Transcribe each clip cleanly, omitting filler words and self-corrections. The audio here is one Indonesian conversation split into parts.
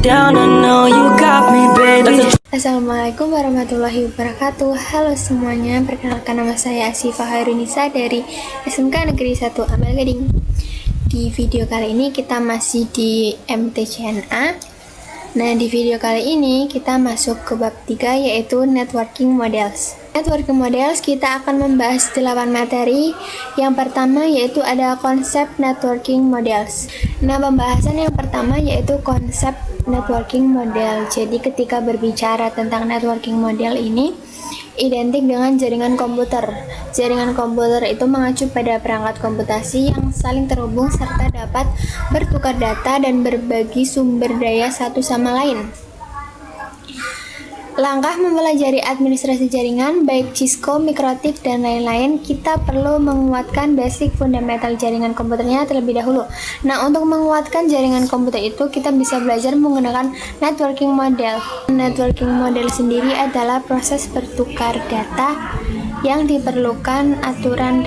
down, I know you got me, baby. Assalamualaikum warahmatullahi wabarakatuh. Halo semuanya, perkenalkan nama saya Asyifa Hairunisa dari SMK Negeri 1 Amal Gading. Di video kali ini kita masih di MTCNA. Nah, di video kali ini kita masuk ke bab 3 yaitu Networking Models. Networking Models kita akan membahas 8 materi. Yang pertama yaitu ada konsep Networking Models. Nah, pembahasan yang pertama yaitu konsep Networking Model. Jadi ketika berbicara tentang Networking Model ini identik dengan jaringan komputer. Jaringan komputer itu mengacu pada perangkat komputasi yang saling terhubung serta dapat bertukar data dan berbagi sumber daya satu sama lain. Langkah mempelajari administrasi jaringan, baik Cisco, Mikrotik, dan lain-lain, kita perlu menguatkan basic fundamental jaringan komputernya terlebih dahulu. Nah, untuk menguatkan jaringan komputer itu, kita bisa belajar menggunakan networking model. Networking model sendiri adalah proses bertukar data yang diperlukan aturan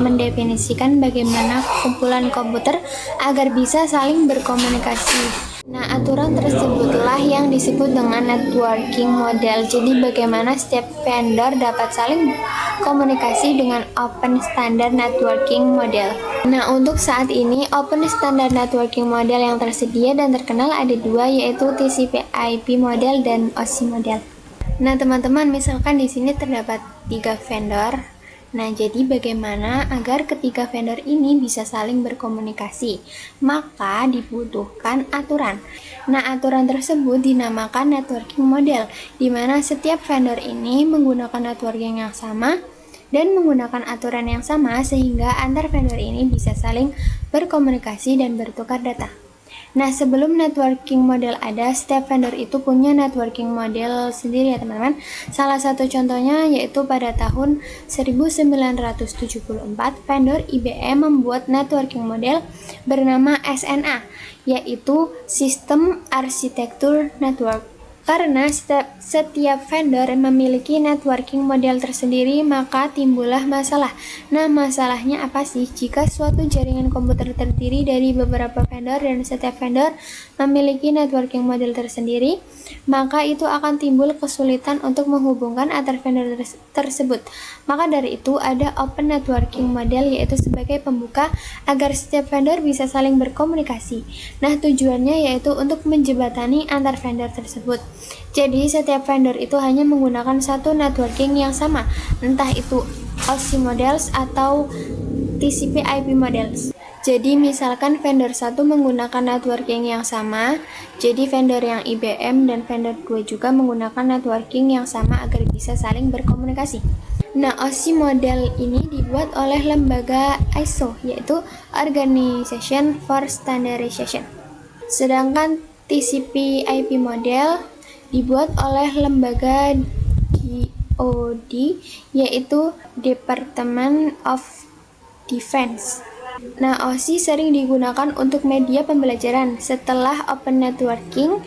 mendefinisikan bagaimana kumpulan komputer agar bisa saling berkomunikasi. Nah, aturan tersebutlah yang disebut dengan networking model. Jadi, bagaimana setiap vendor dapat saling komunikasi dengan open standard networking model. Nah, untuk saat ini, open standard networking model yang tersedia dan terkenal ada dua, yaitu TCP/IP model dan OSI model. Nah, teman-teman, misalkan di sini terdapat 3 vendor. Nah, jadi bagaimana agar ketiga vendor ini bisa saling berkomunikasi? Maka dibutuhkan aturan. Nah, aturan tersebut dinamakan networking model, di mana setiap vendor ini menggunakan networking yang sama dan menggunakan aturan yang sama sehingga antar vendor ini bisa saling berkomunikasi dan bertukar data. Nah, sebelum networking model ada, setiap vendor itu punya networking model sendiri ya teman-teman. Salah satu contohnya yaitu pada tahun 1974, vendor IBM membuat networking model bernama SNA, yaitu System Architecture Network. Karena setiap vendor memiliki networking model tersendiri, maka timbullah masalah. Nah, masalahnya apa sih? Jika suatu jaringan komputer terdiri dari beberapa vendor dan setiap vendor memiliki networking model tersendiri, maka itu akan timbul kesulitan untuk menghubungkan antar vendor tersebut. Maka dari itu ada open networking model, yaitu sebagai pembuka agar setiap vendor bisa saling berkomunikasi. Nah, tujuannya yaitu untuk menjembatani antar vendor tersebut. Jadi setiap vendor itu hanya menggunakan satu networking yang sama, entah itu OSI models atau TCP/IP models. Jadi misalkan vendor 1 menggunakan networking yang sama, jadi vendor yang IBM dan vendor 2 juga menggunakan networking yang sama agar bisa saling berkomunikasi. Nah, OSI model ini dibuat oleh lembaga ISO, yaitu Organization for Standardization. Sedangkan TCP/IP model dibuat oleh lembaga DoD, yaitu Department of Defense. Nah, OSI sering digunakan untuk media pembelajaran. Setelah open networking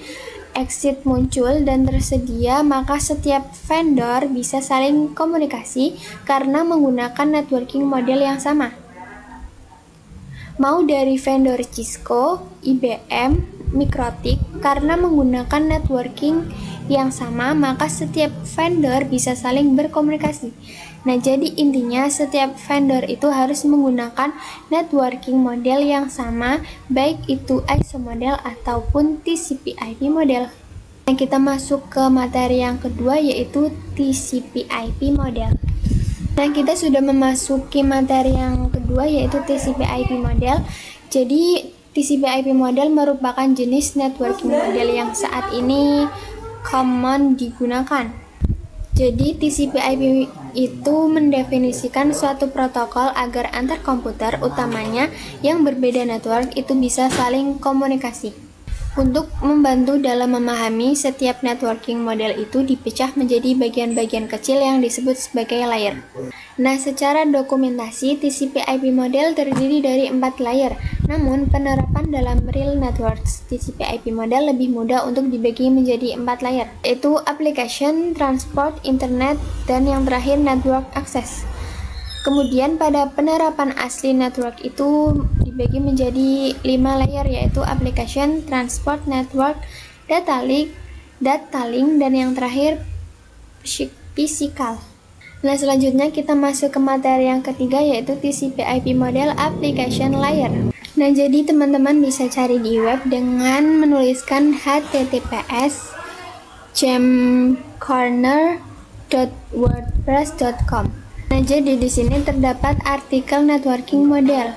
exit muncul dan tersedia, maka setiap vendor bisa saling komunikasi karena menggunakan networking model yang sama. Mau dari vendor Cisco, IBM, Mikrotik, karena menggunakan networking yang sama, maka setiap vendor bisa saling berkomunikasi. Nah, jadi intinya setiap vendor itu harus menggunakan networking model yang sama, baik itu ISO model ataupun TCP/IP model. Nah, kita masuk ke materi yang kedua yaitu TCP/IP model. Nah, kita sudah memasuki materi yang kedua yaitu TCP/IP model. Jadi TCP/IP model merupakan jenis networking model yang saat ini common digunakan. Jadi TCP/IP itu mendefinisikan suatu protokol agar antar komputer, utamanya yang berbeda network, itu bisa saling komunikasi. Untuk membantu dalam memahami, setiap networking model itu dipecah menjadi bagian-bagian kecil yang disebut sebagai layer. Nah, secara dokumentasi, TCP/IP model terdiri dari 4 layer. Namun, penerapan dalam real networks TCP/IP model lebih mudah untuk dibagi menjadi 4 layer, yaitu application, transport, internet, dan yang terakhir network access. Kemudian pada penerapan asli network itu dibagi menjadi 5 layer, yaitu application, transport, network, data link, dan yang terakhir physical. Nah, selanjutnya kita masuk ke materi yang ketiga, yaitu TCP/IP model application layer. Nah, jadi teman-teman bisa cari di web dengan menuliskan https jamcorner.wordpress.com. Nah, jadi di sini terdapat artikel networking model.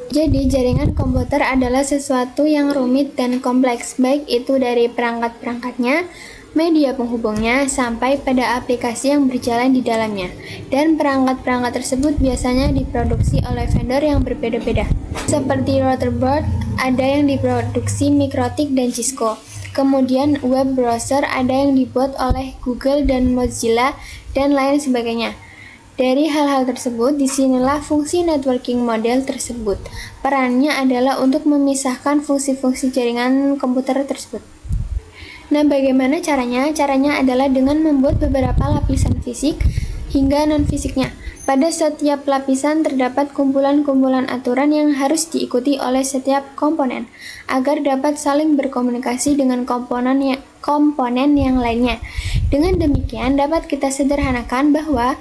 Jadi, jaringan komputer adalah sesuatu yang rumit dan kompleks, baik itu dari perangkat-perangkatnya, media penghubungnya, sampai pada aplikasi yang berjalan di dalamnya. Dan perangkat-perangkat tersebut biasanya diproduksi oleh vendor yang berbeda-beda. Seperti routerboard, ada yang diproduksi MikroTik dan Cisco. Kemudian web browser ada yang dibuat oleh Google dan Mozilla, dan lain sebagainya. Dari hal-hal tersebut, disinilah fungsi networking model tersebut. Perannya adalah untuk memisahkan fungsi-fungsi jaringan komputer tersebut. Nah, bagaimana caranya? Caranya adalah dengan membuat beberapa lapisan fisik hingga non-fisiknya. Pada setiap lapisan terdapat kumpulan-kumpulan aturan yang harus diikuti oleh setiap komponen, agar dapat saling berkomunikasi dengan komponen yang lainnya. Dengan demikian, dapat kita sederhanakan bahwa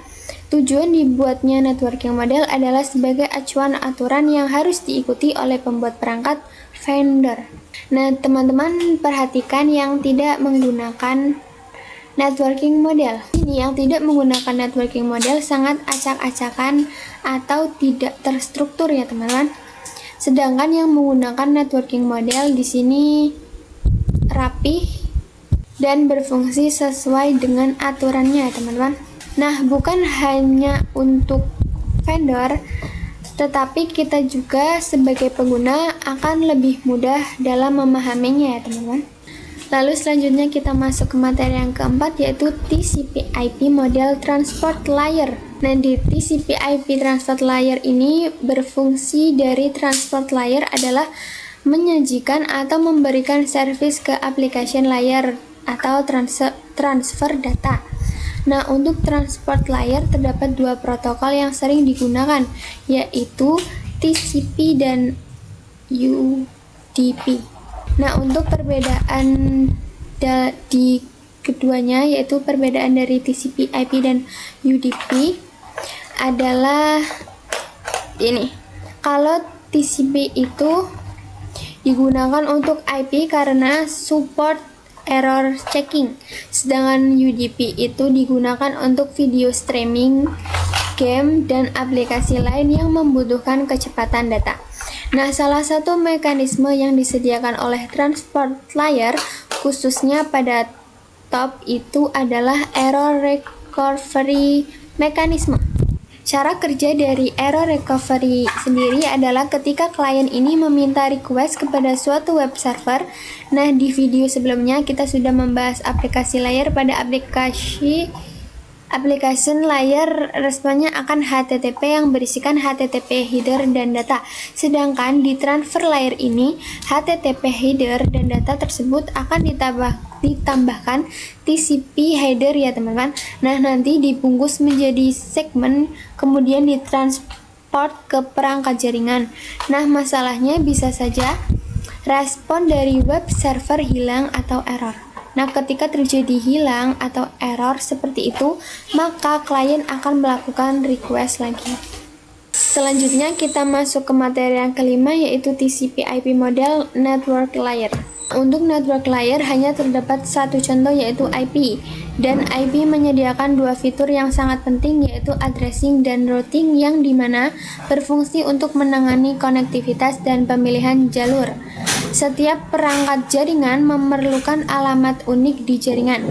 tujuan dibuatnya networking model adalah sebagai acuan aturan yang harus diikuti oleh pembuat perangkat vendor. Nah, teman-teman perhatikan yang tidak menggunakan networking model. Ini yang tidak menggunakan networking model sangat acak-acakan atau tidak terstruktur ya, teman-teman. Sedangkan yang menggunakan networking model di sini rapih dan berfungsi sesuai dengan aturannya, teman-teman. Nah, bukan hanya untuk vendor, tetapi kita juga sebagai pengguna akan lebih mudah dalam memahaminya ya, teman-teman. Lalu selanjutnya kita masuk ke materi yang keempat, yaitu TCP/IP model transport layer. Nah, di TCP/IP transport layer ini berfungsi dari transport layer adalah menyajikan atau memberikan service ke application layer atau transfer data. Nah, untuk transport layer terdapat dua protokol yang sering digunakan, yaitu TCP dan UDP. Nah, untuk perbedaan di keduanya, yaitu perbedaan dari TCP/IP dan UDP adalah ini. Kalau TCP itu digunakan untuk IP karena support error checking, sedangkan UDP itu digunakan untuk video streaming, game, dan aplikasi lain yang membutuhkan kecepatan data. Nah, salah satu mekanisme yang disediakan oleh transport layer, khususnya pada top, itu adalah error recovery mechanism. Cara kerja dari error recovery sendiri adalah ketika klien ini meminta request kepada suatu web server. Nah, di video sebelumnya kita sudah membahas aplikasi layer. Pada application layer, responnya akan HTTP yang berisikan HTTP header dan data. Sedangkan di transfer layer ini, HTTP header dan data tersebut akan ditambahkan TCP header ya, teman-teman. Nah, nanti dibungkus menjadi segmen, kemudian ditransport ke perangkat jaringan. Nah, masalahnya bisa saja respon dari web server hilang atau error. Nah, ketika terjadi hilang atau error seperti itu, maka klien akan melakukan request lagi. Selanjutnya kita masuk ke materi yang kelima, yaitu TCP/IP model network layer. Untuk network layer hanya terdapat satu contoh, yaitu IP. Dan IP menyediakan dua fitur yang sangat penting, yaitu addressing dan routing, yang dimana berfungsi untuk menangani konektivitas dan pemilihan jalur. Setiap perangkat jaringan memerlukan alamat unik di jaringan.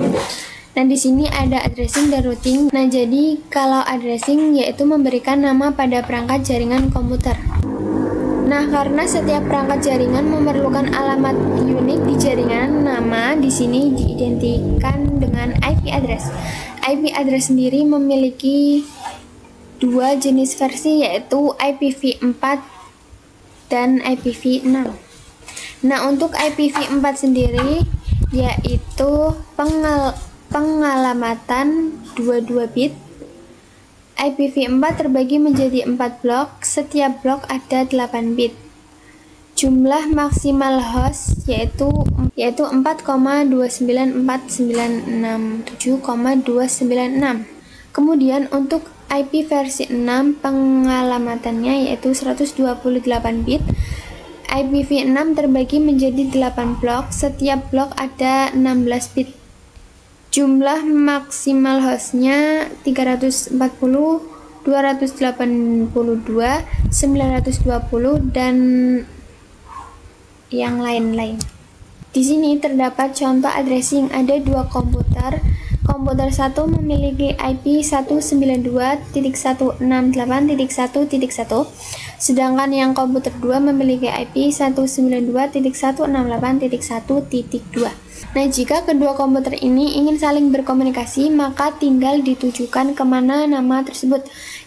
Nah, di sini ada addressing dan routing. Nah, jadi kalau addressing yaitu memberikan nama pada perangkat jaringan komputer. Nah, karena setiap perangkat jaringan memerlukan alamat unik di jaringan, nama di sini diidentikan dengan IP address. IP address sendiri memiliki dua jenis versi, yaitu IPv4 dan IPv6. Nah, untuk IPv4 sendiri yaitu pengalamatan 22 bit. IPv4 terbagi menjadi 4 blok, setiap blok ada 8 bit. jumlah maksimal host yaitu 4,29496.296. Kemudian untuk IP versi 6 pengalamatannya yaitu 128 bit. IPv6 terbagi menjadi 8 blok, setiap blok ada 16 bit. Jumlah maksimal hostnya 340, 282, 920 dan yang lain-lain. Di sini terdapat contoh addressing. Ada dua komputer. Komputer 1 memiliki IP 192.168.1.1, sedangkan yang komputer 2 memiliki IP 192.168.1.2. Nah, jika kedua komputer ini ingin saling berkomunikasi, maka tinggal ditujukan kemana nama tersebut.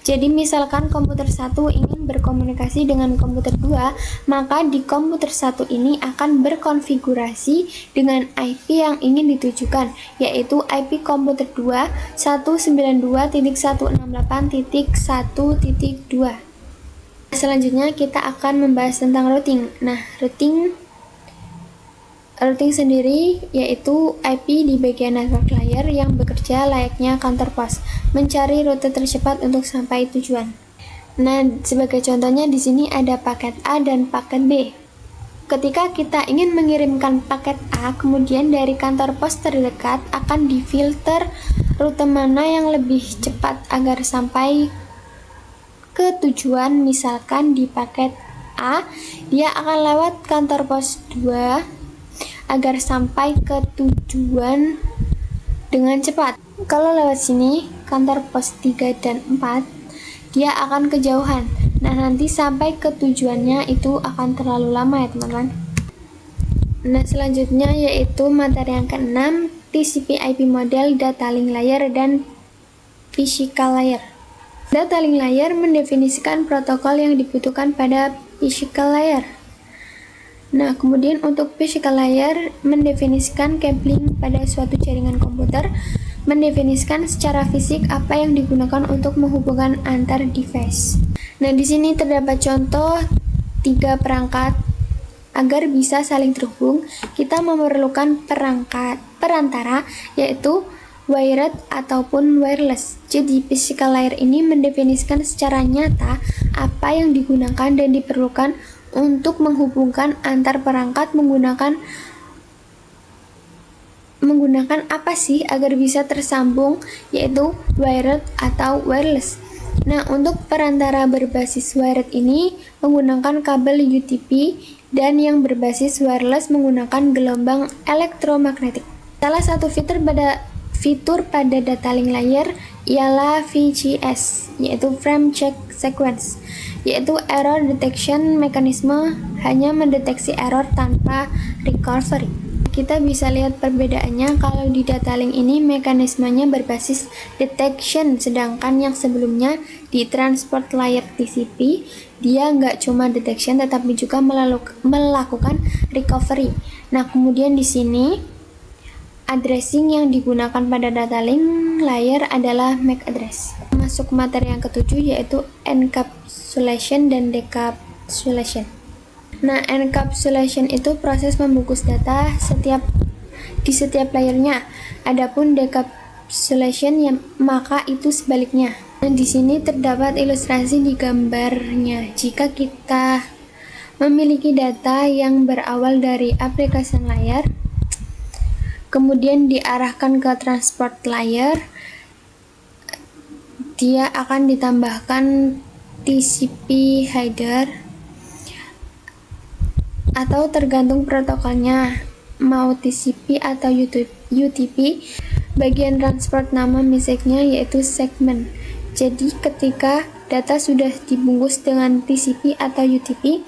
Jadi misalkan komputer 1 ingin berkomunikasi dengan komputer 2, maka di komputer 1 ini akan berkonfigurasi dengan IP yang ingin ditujukan, yaitu IP komputer 2 192.168.1.2. Selanjutnya kita akan membahas tentang routing. Nah, routing sendiri yaitu IP di bagian network layer yang bekerja layaknya kantor pos, mencari rute tercepat untuk sampai tujuan. Nah, sebagai contohnya di sini ada paket A dan paket B. Ketika kita ingin mengirimkan paket A, kemudian dari kantor pos terdekat akan difilter rute mana yang lebih cepat agar sampai ke tujuan. Misalkan di paket A, dia akan lewat kantor pos 2 agar sampai ke tujuan dengan cepat. Kalau lewat sini, kantor pos 3 dan 4, dia akan kejauhan. Nah, nanti sampai ke tujuannya itu akan terlalu lama ya teman-teman. Nah, selanjutnya yaitu materi yang ke-6, TCP/IP model, data link layer, dan physical layer. Data link layer mendefinisikan protokol yang dibutuhkan pada physical layer. Nah, kemudian untuk physical layer mendefinisikan cabling pada suatu jaringan komputer, mendefinisikan secara fisik apa yang digunakan untuk menghubungkan antar device. Nah, di sini terdapat contoh 3 perangkat. Agar bisa saling terhubung, kita memerlukan perantara yaitu wired ataupun wireless. Jadi, physical layer ini mendefinisikan secara nyata apa yang digunakan dan diperlukan untuk menghubungkan antar perangkat menggunakan apa sih agar bisa tersambung, yaitu wired atau wireless. Nah, untuk perantara berbasis wired ini menggunakan kabel UTP dan yang berbasis wireless menggunakan gelombang elektromagnetik. Salah satu fitur pada data link layer ialah VCS, yaitu Frame Check Sequence, yaitu error detection mechanism, hanya mendeteksi error tanpa recovery. Kita bisa lihat perbedaannya. Kalau di data link ini mekanismenya berbasis detection, sedangkan yang sebelumnya di transport layer TCP dia nggak cuma detection tetapi juga melakukan recovery. Nah, kemudian di sini addressing yang digunakan pada data link layer adalah MAC address. Masuk materi yang ke-7 yaitu encapsulation dan decapsulation. Nah, encapsulation itu proses membungkus data di setiap layernya. Adapun decapsulation maka itu sebaliknya. Nah, di sini terdapat ilustrasi di gambarnya. Jika kita memiliki data yang berawal dari application layer, kemudian diarahkan ke transport layer, dia akan ditambahkan TCP header atau tergantung protokolnya, mau TCP atau UTP. Bagian transport nama message-nya yaitu segment. Jadi ketika data sudah dibungkus dengan TCP atau UTP,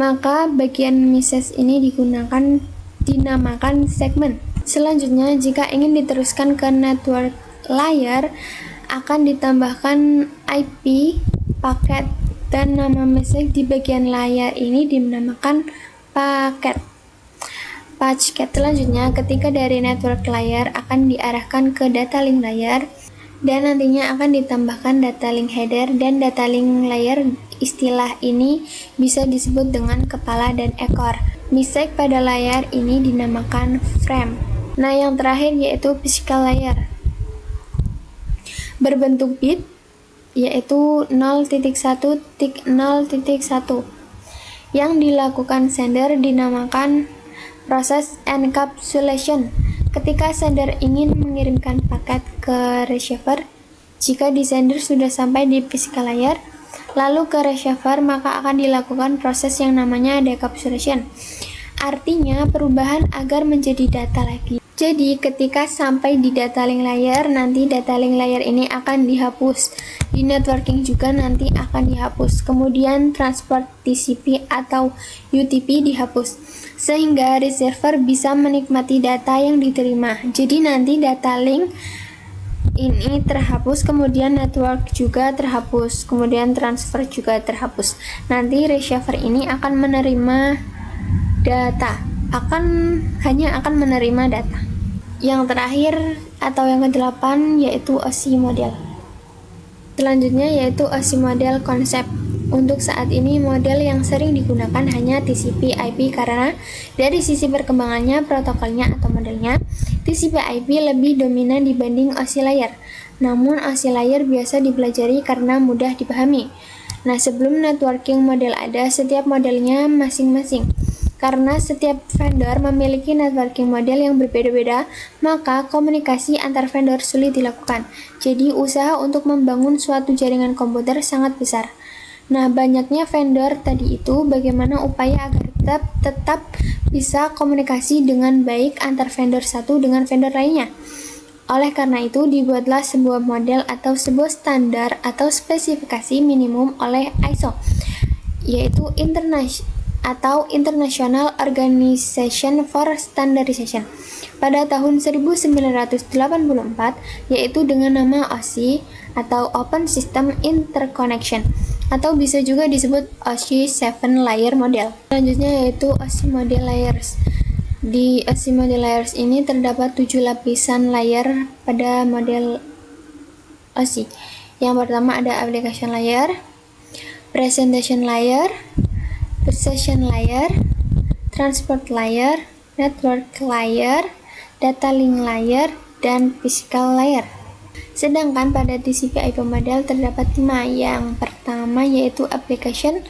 maka bagian message ini dinamakan segment. Selanjutnya, jika ingin diteruskan ke network layer, akan ditambahkan IP, paket, dan nama message di bagian layar ini dinamakan paket. Selanjutnya, ketika dari network layer akan diarahkan ke data link layer, dan nantinya akan ditambahkan data link header dan data link layer. Istilah ini bisa disebut dengan kepala dan ekor. Misek pada layar ini dinamakan frame. Nah, yang terakhir yaitu physical layer. Berbentuk bit yaitu 0.1.0.1. Yang dilakukan sender dinamakan proses encapsulation. Ketika sender ingin mengirimkan paket ke receiver, jika di sender sudah sampai di physical layer, lalu ke receiver, maka akan dilakukan proses yang namanya decapsulation. Artinya perubahan agar menjadi data lagi. Jadi ketika sampai di data link layer, nanti data link layer ini akan dihapus. Di networking juga nanti akan dihapus. Kemudian transport TCP atau UTP dihapus, sehingga receiver bisa menikmati data yang diterima. Jadi nanti data link ini terhapus, kemudian network juga terhapus, kemudian transfer juga terhapus. Nanti receiver ini akan menerima data, hanya akan menerima data. Yang terakhir atau yang ke-8 yaitu OSI model. Selanjutnya yaitu OSI model konsep. Untuk saat ini model yang sering digunakan hanya TCP/IP karena dari sisi perkembangannya, protokolnya atau modelnya, TCP/IP lebih dominan dibanding OSI layer. Namun OSI layer biasa dipelajari karena mudah dipahami. Nah, sebelum networking model ada, setiap modelnya masing-masing. Karena setiap vendor memiliki networking model yang berbeda-beda, maka komunikasi antar vendor sulit dilakukan. Jadi usaha untuk membangun suatu jaringan komputer sangat besar. Nah, banyaknya vendor tadi itu bagaimana upaya agar tetap bisa komunikasi dengan baik antar vendor satu dengan vendor lainnya. Oleh karena itu, dibuatlah sebuah model atau sebuah standar atau spesifikasi minimum oleh ISO, yaitu International Organization for Standardization pada tahun 1984, yaitu dengan nama OSI atau Open System Interconnection, atau bisa juga disebut OSI 7 Layer Model. Selanjutnya yaitu OSI Model Layers. Di OSI Model Layers ini terdapat 7 lapisan layer pada model OSI. Yang pertama ada Application Layer, Presentation Layer, Precision Layer, Transport Layer, Network Layer, Data Link Layer, dan Physical Layer. Sedangkan pada TCP/IP model terdapat 5. Yang pertama yaitu Application,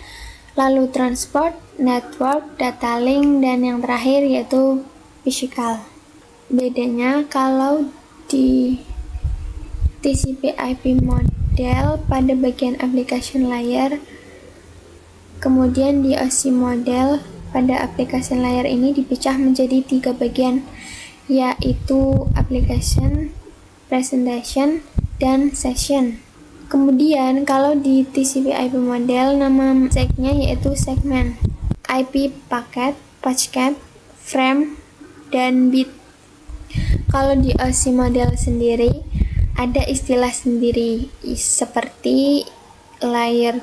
lalu Transport, Network, Data Link, dan yang terakhir yaitu Physical. Bedanya kalau di TCP/IP model pada bagian Application Layer, kemudian di OSI model pada application layer ini dipecah menjadi 3 bagian, yaitu application, presentation, dan session. Kemudian kalau di TCP/IP model nama segnya yaitu segmen, IP paket, patchcap, frame, dan bit. Kalau di OSI model sendiri ada istilah sendiri seperti layer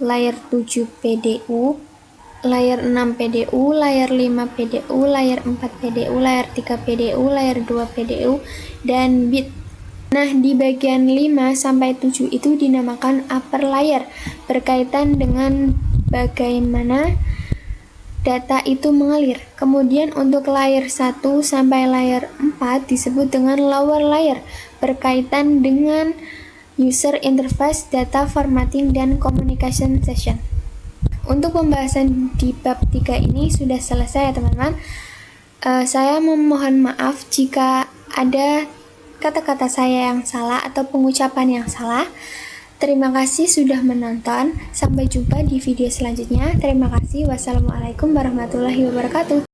7 PDU, layer 6 PDU, layer 5 PDU, layer 4 PDU, layer 3 PDU, layer 2 PDU, dan bit. Nah, di bagian 5 sampai 7 itu dinamakan upper layer, berkaitan dengan bagaimana data itu mengalir. Kemudian untuk layer 1 sampai layer 4 disebut dengan lower layer, berkaitan dengan user interface, data formatting, dan communication session. Untuk pembahasan di bab 3 ini sudah selesai ya teman-teman. Saya memohon maaf jika ada kata-kata saya yang salah atau pengucapan yang salah. Terima kasih sudah menonton. Sampai jumpa di video selanjutnya. Terima kasih. Wassalamualaikum warahmatullahi wabarakatuh.